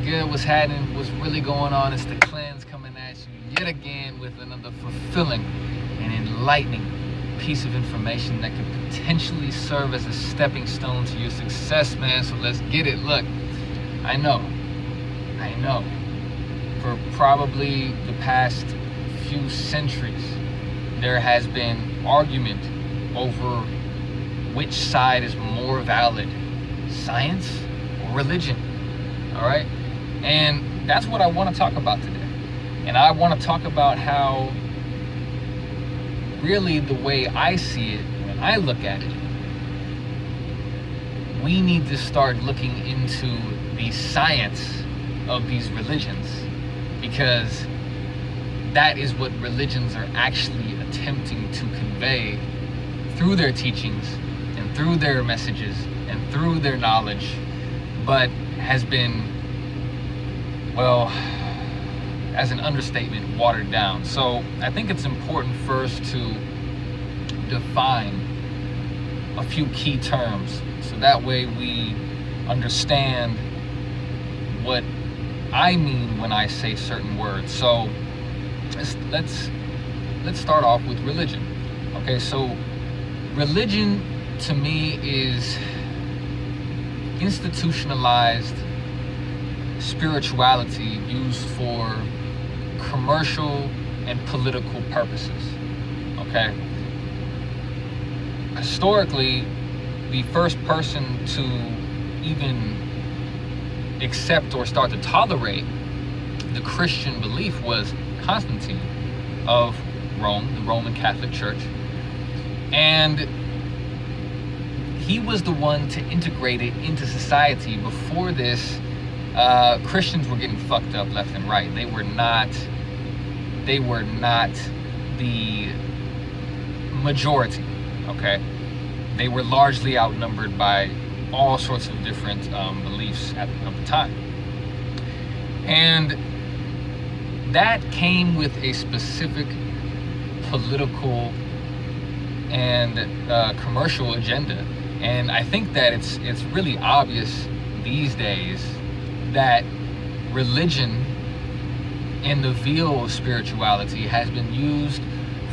good? What's happening? What's really going on? It's the Clenz coming at you yet again with another fulfilling and enlightening piece of information that could potentially serve as a stepping stone to your success, man. So let's get it. Look, I know, for probably the past few centuries, there has been argument over which side is more valid, science or religion. All right, and that's what I want to talk about today. And I want to talk about how really the way I see it, when I look at it, we need to start looking into the science of these religions, because that is what religions are actually attempting to convey through their teachings and through their messages and through their knowledge, but has been, well, as an understatement, watered down. So I think it's important first to define a few key terms, so that way we understand what I mean when I say certain words. So let's start off with religion. Okay, so religion to me is institutionalized spirituality used for commercial and political purposes. Okay, historically, the first person to even accept or start to tolerate the Christian belief was Constantine of Rome, the Roman Catholic Church. And he was the one to integrate it into society. Before this, Christians were getting fucked up left and right. They were not the majority, okay? They were largely outnumbered by all sorts of different beliefs at the time. And that came with a specific political and commercial agenda. And I think that it's really obvious these days that religion and the veil of spirituality has been used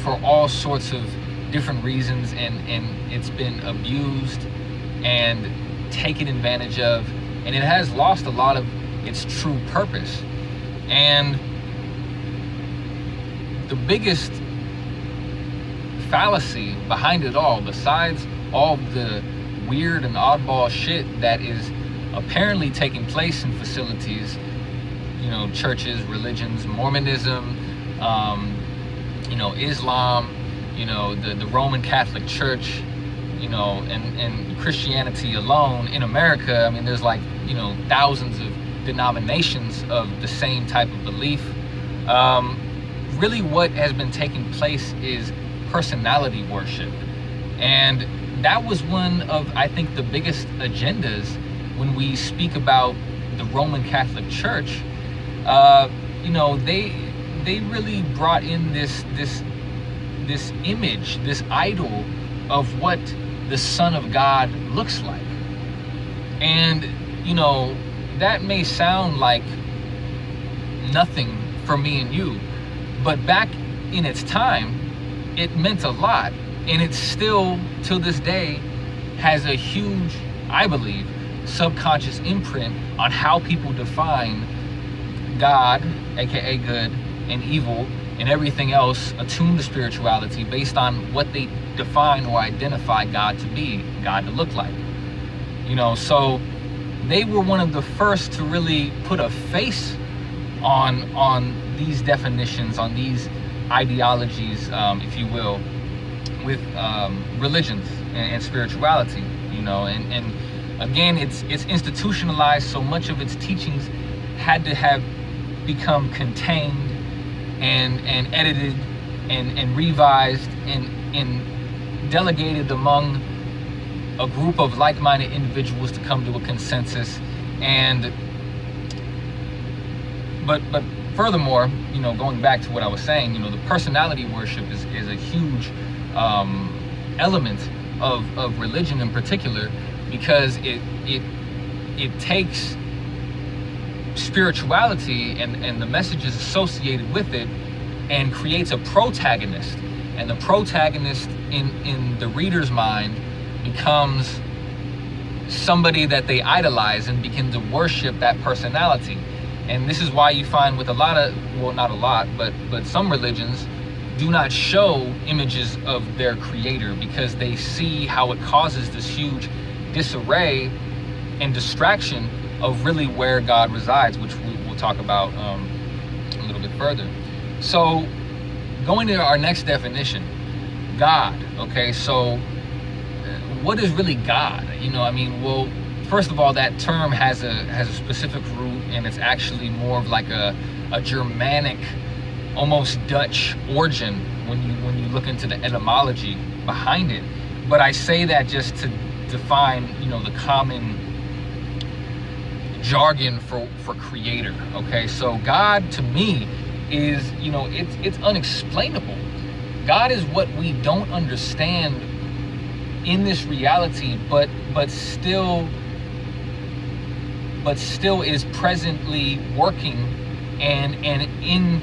for all sorts of different reasons, and it's been abused and taken advantage of, and it has lost a lot of its true purpose. And the biggest fallacy behind it all, besides all the weird and oddball shit that is apparently taking place in facilities, you know, churches, religions, Mormonism, Islam, the Roman Catholic Church, and Christianity alone in America. I mean, there's thousands of denominations of the same type of belief. Really what has been taking place is personality worship. And that was one of, I think, the biggest agendas when we speak about the Roman Catholic Church. They really brought in this image, this idol of what the Son of God looks like. And, that may sound like nothing for me and you, but back in its time, it meant a lot. And it still, to this day, has a huge, I believe, subconscious imprint on how people define God, aka good, and evil, and everything else attuned to spirituality based on what they define or identify God to be, God to look like. So they were one of the first to really put a face on these definitions, on these ideologies, if you will, with religions and spirituality, and again, it's institutionalized, so much of its teachings had to have become contained and edited and revised and delegated among a group of like-minded individuals to come to a consensus. And but furthermore, going back to what I was saying, the personality worship is a huge element of religion in particular, because it takes spirituality and the messages associated with it, and creates a protagonist. And the protagonist in the reader's mind becomes somebody that they idolize and begin to worship that personality. And this is why you find with a lot of, well, not a lot, but some religions do not show images of their creator, because they see how it causes this huge disarray and distraction of really where God resides, which we'll talk about a little bit further. So going to our next definition, God. Okay, so what is really God? Well, first of all, that term has a specific root, and it's actually more of like a Germanic, almost Dutch origin when you look into the etymology behind it. But I say that just to define, the common jargon for creator. Okay, so God to me is, it's unexplainable. God is what we don't understand in this reality, but still is presently working and in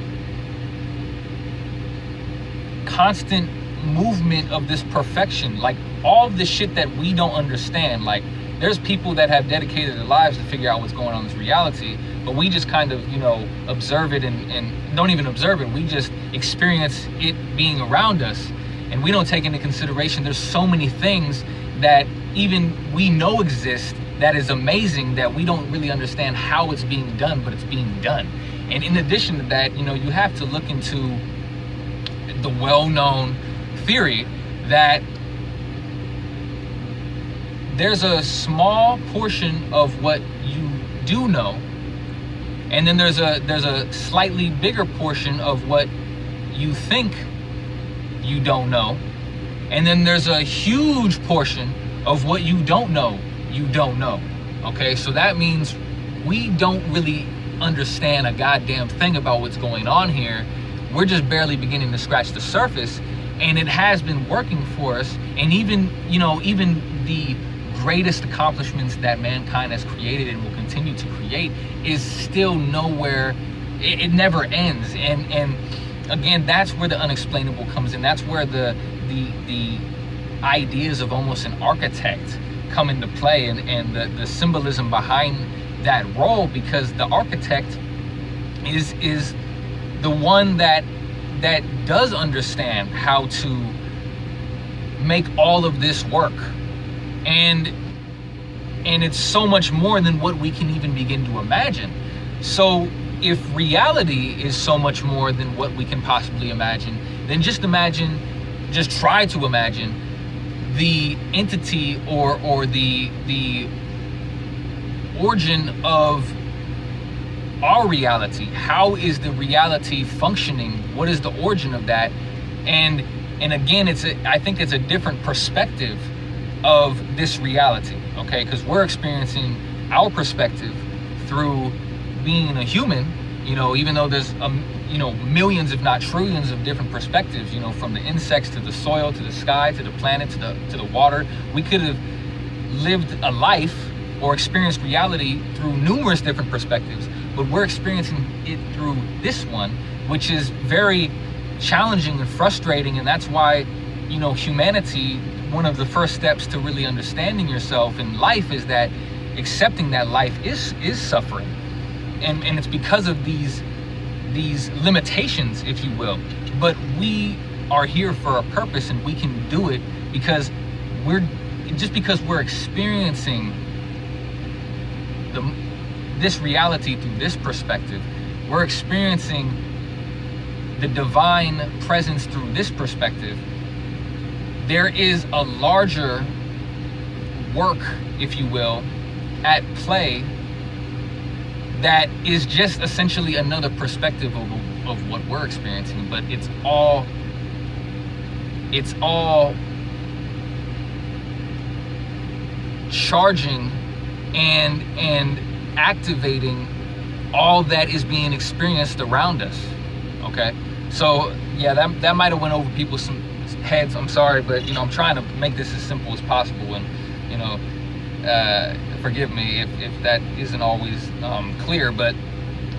constant movement of this perfection. Like all of the shit that we don't understand, like there's people that have dedicated their lives to figure out what's going on in this reality, but we just kind of, observe it and don't even observe it. We just experience it being around us, and we don't take into consideration there's so many things that even we know exist that is amazing, that we don't really understand how it's being done, but it's being done. And in addition to that, you have to look into the well-known theory that there's a small portion of what you do know, and then there's a slightly bigger portion of what you think you don't know, and then there's a huge portion of what you don't know you don't know. Okay, so that means we don't really understand a goddamn thing about what's going on here. We're just barely beginning to scratch the surface, and it has been working for us. And even the greatest accomplishments that mankind has created and will continue to create is still nowhere. It never ends. And again, that's where the unexplainable comes in. That's where the ideas of almost an architect come into play, and the symbolism behind that role, because the architect is the one that does understand how to make all of this work. And it's so much more than what we can even begin to imagine. So if reality is so much more than what we can possibly imagine, then just try to imagine the entity or the origin of our reality. How is the reality functioning? What is the origin of that? And again, I think it's a different perspective of this reality, okay? Because we're experiencing our perspective through being a human, even though there's millions, if not trillions, of different perspectives, from the insects to the soil to the sky to the planet to the water. We could have lived a life or experienced reality through numerous different perspectives, but we're experiencing it through this one, which is very challenging and frustrating. And that's why, humanity, one of the first steps to really understanding yourself in life is that accepting that life is suffering. And it's because of these limitations, if you will. But we are here for a purpose, and we can do it because we're experiencing this reality through this perspective. We're experiencing the divine presence through this perspective. There is a larger work, if you will, at play that is just essentially another perspective of what we're experiencing. But it's all charging and activating all that is being experienced around us. Okay, so yeah, that might have went over people's heads. I'm sorry, but I'm trying to make this as simple as possible. And forgive me if that isn't always clear, but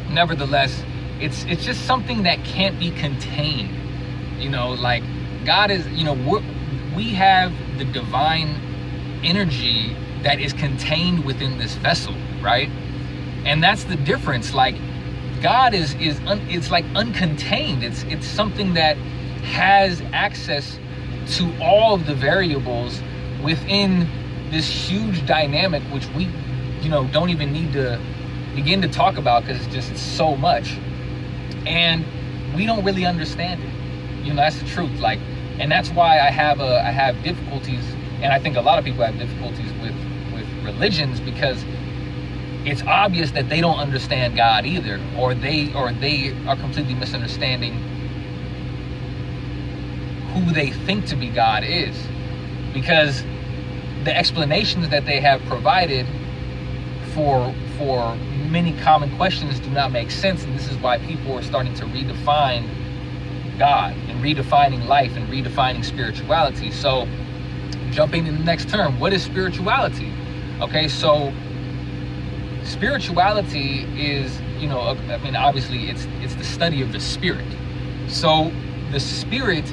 nevertheless, it's just something that can't be contained. Like God is, we have the divine energy that is contained within this vessel, right? And that's the difference. Like God it's like uncontained. It's something that has access to all of the variables within this huge dynamic, which we don't even need to begin to talk about, because it's so much, and we don't really understand it. That's the truth. Like, and that's why I have difficulties, and I think a lot of people have difficulties with religions, because it's obvious that they don't understand God either, or they are completely misunderstanding who they think to be God is, because the explanations that they have provided for many common questions do not make sense. And this is why people are starting to redefine God and redefining life and redefining spirituality. So jumping to the next term, what is spirituality? Okay, so spirituality is, obviously it's the study of the spirit. So the spirit,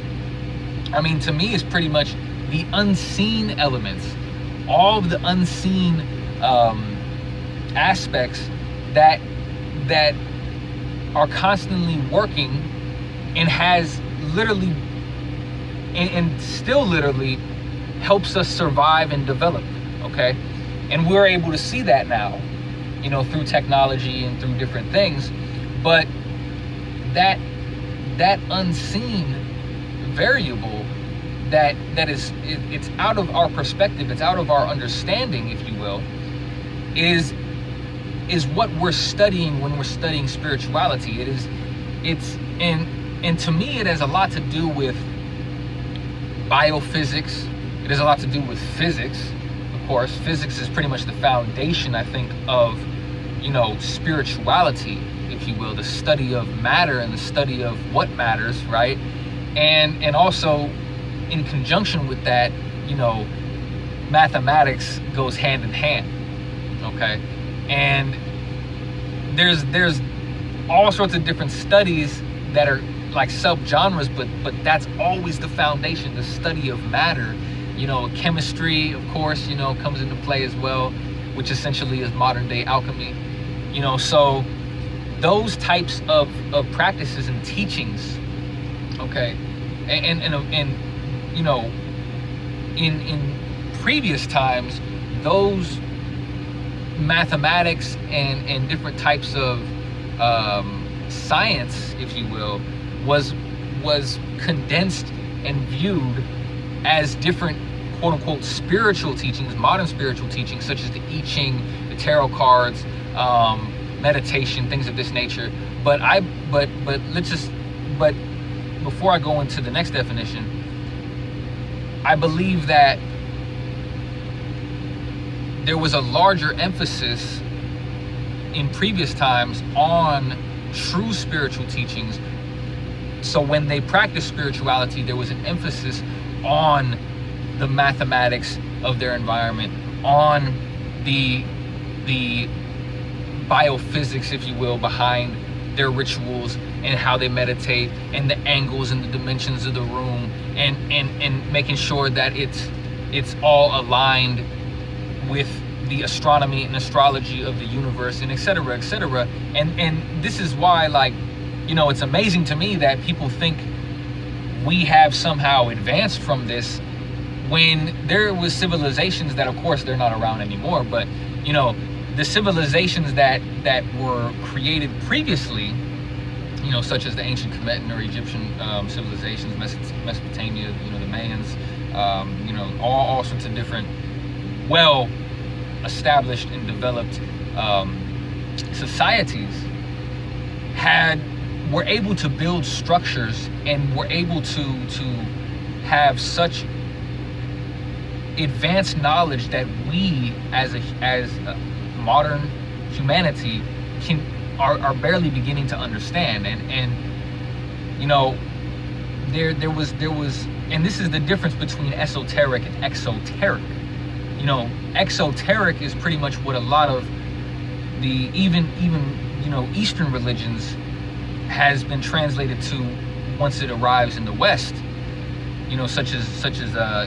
to me, is pretty much the unseen elements, all of the unseen aspects that are constantly working, and has literally and still literally helps us survive and develop. Okay, and we're able to see that now, through technology and through different things. But that unseen variable that is, it's out of our perspective, it's out of our understanding, if you will, is what we're studying when we're studying spirituality. And to me, it has a lot to do with biophysics. It has a lot to do with physics. Of course, physics is pretty much the foundation, I think, of spirituality, if you will, the study of matter and the study of what matters, right? And also, in conjunction with that, mathematics goes hand in hand. Okay, and there's all sorts of different studies that are like subgenres, but that's always the foundation, the study of matter. Chemistry, of course, comes into play as well, which essentially is modern day alchemy. So those types of practices and teachings, okay, and in previous times, those mathematics and different types of science, if you will, was condensed and viewed as different quote unquote spiritual teachings, modern spiritual teachings, such as the I Ching, the tarot cards, meditation, things of this nature. But before I go into the next definition, I believe that there was a larger emphasis in previous times on true spiritual teachings. So when they practiced spirituality, there was an emphasis on the mathematics of their environment, on the biophysics, if you will, behind their rituals and how they meditate, and the angles and the dimensions of the room, and making sure that it's all aligned with the astronomy and astrology of the universe, and et cetera, et cetera. And this is why, like, it's amazing to me that people think we have somehow advanced from this, when there was civilizations that, of course, they're not around anymore, but the civilizations that were created previously, such as the ancient Kemetic or Egyptian civilizations, Mesopotamia, the Mayans, all sorts of different well-established and developed societies were able to build structures, and were able to have such advanced knowledge that we, as a modern humanity, are barely beginning to understand. And there was, and this is the difference between esoteric and exoteric. You know, exoteric is pretty much what a lot of the even you know, Eastern religions has been translated to once it arrives in the West. You know, such as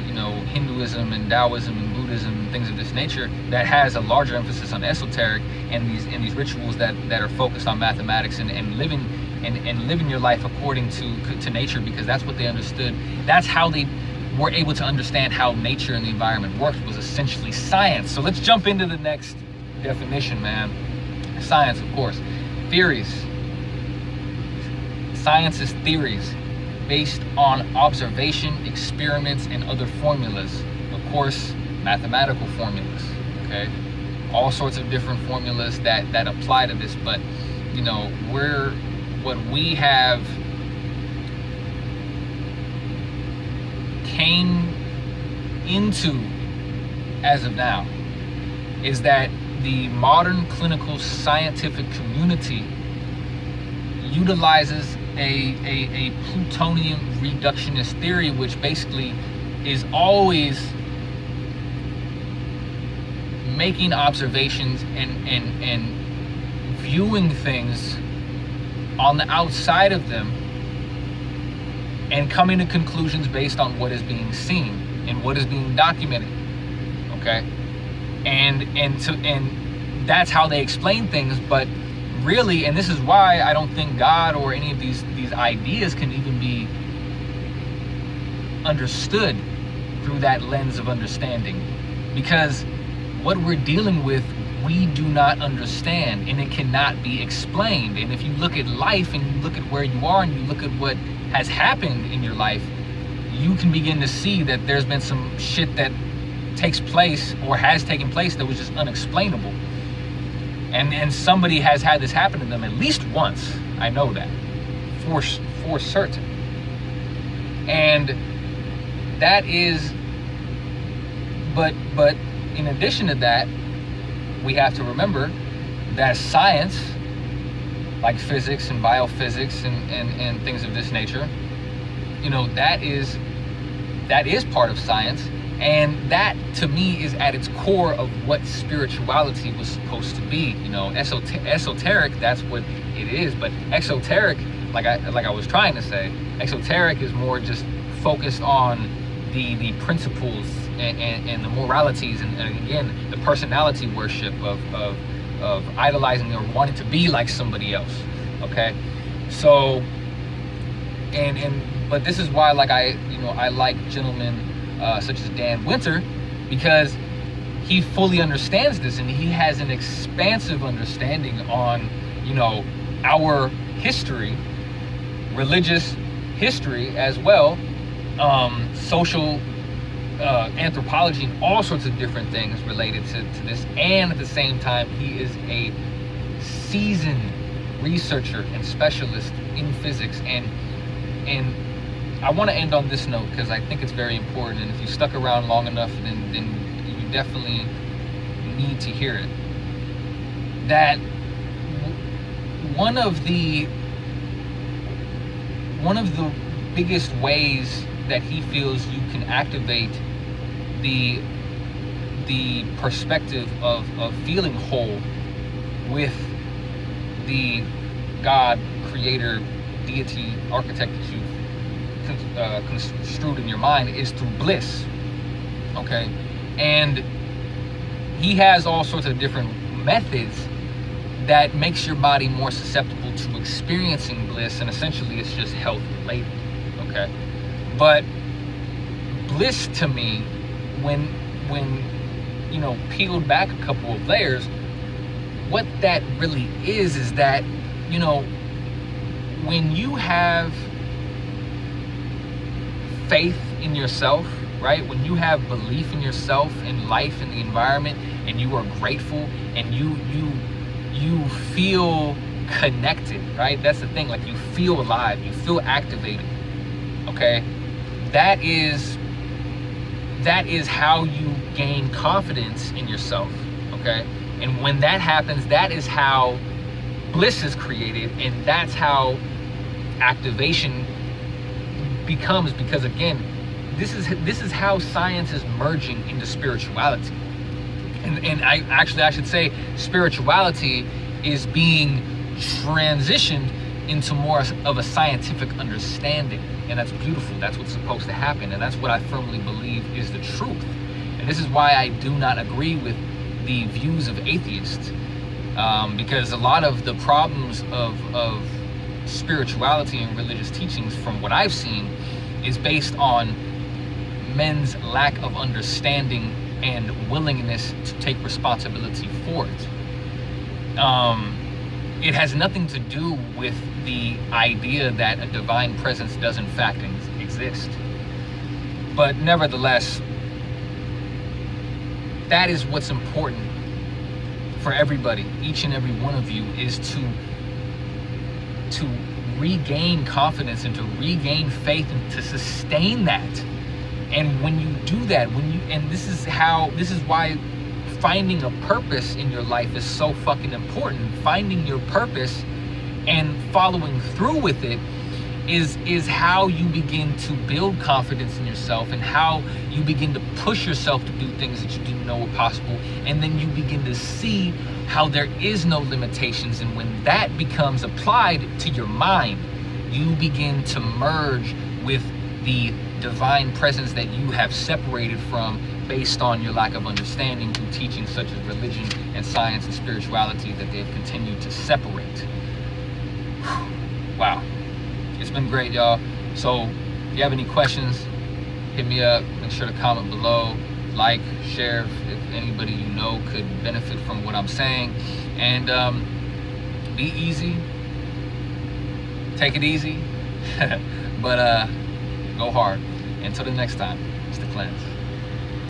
you know, Hinduism and Taoism and Buddhism and things of this nature, that has a larger emphasis on esoteric and these rituals that are focused on mathematics and living your life according to nature, because that's what they understood. That's how they were able to understand how nature and the environment worked, was essentially science. So let's jump into the next definition, man. Science, of course. Theories. Science is theories based on observation, experiments, and other formulas. Of course, mathematical formulas, okay? All sorts of different formulas that apply to this, but, you know, what we have came into as of now is that the modern clinical scientific community utilizes a plutonium reductionist theory, which basically is always making observations and viewing things on the outside of them and coming to conclusions based on what is being seen and what is being documented, okay? And that's how they explain things. But really, and this is why I don't think God or any of these ideas can even be understood through that lens of understanding, because what we're dealing with, we do not understand, and it cannot be explained. And if you look at life and you look at where you are and you look at what has happened in your life, you can begin to see that there's been some shit that takes place or has taken place that was just unexplainable. And somebody has had this happen to them at least once. I know that for certain. And that is, but in addition to that, we have to remember that science, like physics and biophysics and things of this nature, you know, that is part of science. And that, to me, is at its core of what spirituality was supposed to be. You know, esoteric, that's what it is. But exoteric, like I was trying to say, exoteric is more just focused on the principles and the moralities and again, the personality worship of idolizing or wanting to be like somebody else. Okay, so but this is why, like, I like gentlemen such as Dan Winter, because he fully understands this and he has an expansive understanding on, you know, our history, religious history as well, social anthropology, and all sorts of different things related to this. And at the same time, he is a seasoned researcher and specialist in physics. And I want to end on this note because I think it's very important, and if you stuck around long enough, then you definitely need to hear it. That one of the biggest ways that he feels you can activate the perspective of feeling whole with the God, creator, deity, architect that you've construed in your mind is through bliss. Okay, and he has all sorts of different methods that makes your body more susceptible to experiencing bliss, and essentially it's just health related. Okay, but bliss to me, when you know, peeled back a couple of layers, what that really is that, you know, when you have faith in yourself, right? When you have belief in yourself, in life, in the environment, and you are grateful, and you feel connected, right? That's the thing. Like, you feel alive, you feel activated. Okay, that is how you gain confidence in yourself. Okay, and when that happens, that is how bliss is created, and that's how activation becomes. Because again, this is how science is merging into spirituality. And I should say spirituality is being transitioned into more of a scientific understanding. And that's beautiful. That's what's supposed to happen. And that's what I firmly believe is the truth. And this is why I do not agree with the views of atheists. Because a lot of the problems of spirituality and religious teachings, from what I've seen, is based on men's lack of understanding and willingness to take responsibility for it. It has nothing to do with the idea that a divine presence does in fact exist. But nevertheless, that is what's important for everybody, each and every one of you, is to regain confidence and to regain faith and to sustain that. And when you do that, this is why finding a purpose in your life is so fucking important. Finding your purpose and following through with it is how you begin to build confidence in yourself, and how you begin to push yourself to do things that you didn't know were possible. And then you begin to see how there is no limitations. And when that becomes applied to your mind, you begin to merge with the divine presence that you have separated from based on your lack of understanding through teachings such as religion and science and spirituality that they've continued to separate. Wow. It's been great, y'all. So if you have any questions, hit me up. Make sure to comment below, like, share if anybody you know could benefit from what I'm saying. And be easy. Take it easy. But go hard. Until the next time, it's the Clenz.